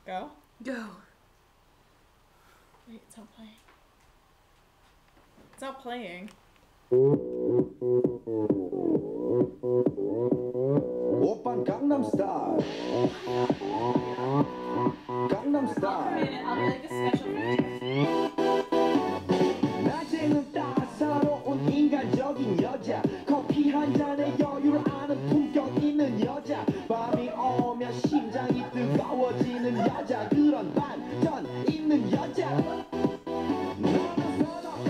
Go. Go. Wait, it's not playing. It's not playing. 오빤 강남스타일 강남스타일 I'll be like a special feature. 낮에는 따사로운 인간적인 여자 커피 한 잔에 여유를 아는 품격 있는 여자 밤이 오면 심장이 뜨거워지는 여자 그런 반전 있는 여자 너는 선호해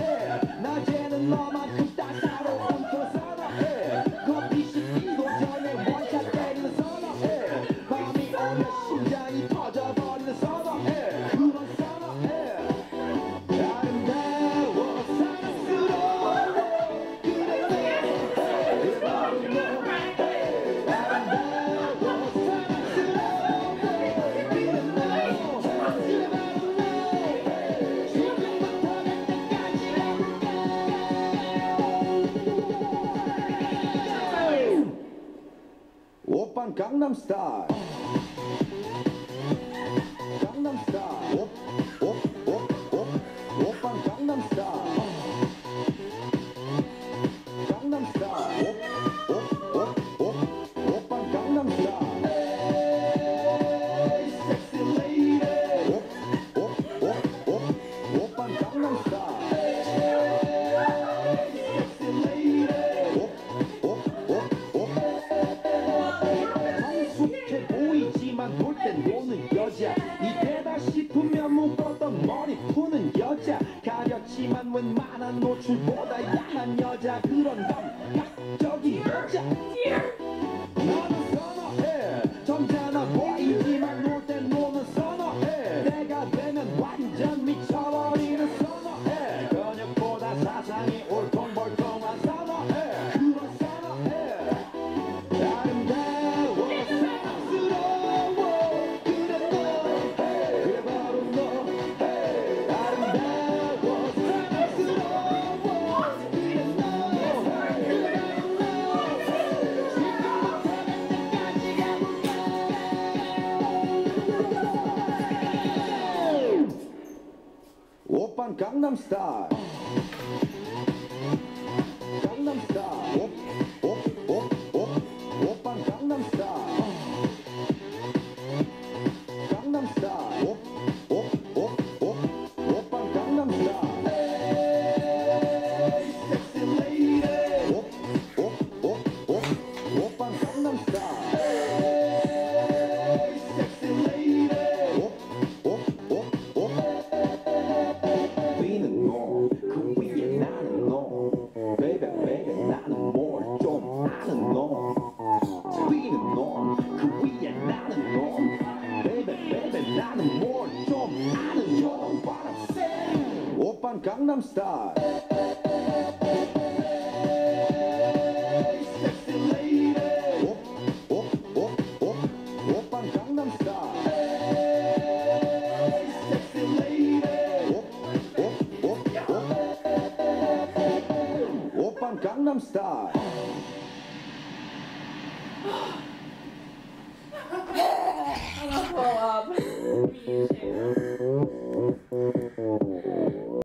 낮에는 너만큼 따사로운 그 선호해 커피 식기도 전에 원샷 때리는 선호해 밤이 오면 심장이 터져버리는 선호해 그런 선호해 아름다워 사랑스러워 그래 너 그래 바로 너 아름다워 사랑스러워 그래 너 그래 바로 너 지금부터 갈 때까지 오빤 강남스타일 강남스타일 오빤 강남스타일 강남스타일 오빤 강남스타일 에이 섹시 레이디 오빤 강남스타일 에이 섹시 레이디 성숙해 보이지만 볼 땐 노는 여자 이때다 싶으면 묶었던 머리 푸는 여자 가렸지만 웬만한 노출보다 야한 여자 그런 감각적인 여자 나는 선호해 점잖아 보이지만 놀 땐 노는 선호해 내가 되면 완전 미쳐버리는 선호해 근육보다 사상이 울퉁불퉁한 선호해 그런 선호해 아름다워 사랑스러워 그래 너 그래 바로 너 아름다워 사랑스러워 그래 너 그래 바로 너 지금부터 갈 때까지 가볼까 오빤 강남스타일 강남스타일 오빤 강남스타일 강남스타일 오빤 강남스타일 에이 섹시 레이디 오빤 강남스타일 에이 섹시 레이디 위는 너그 위에 나는 너 Baby baby 나는 뭘 좀 아는 너 위는 너그 위에 나는 너 Baby baby 나는 뭘 좀 아는 너 What I'm saying 오빤 강남스타일 Sexy lady 오빤 강남스타일 Sexy lady 오빤 강남스타일 I'm gonna blow up. Me too.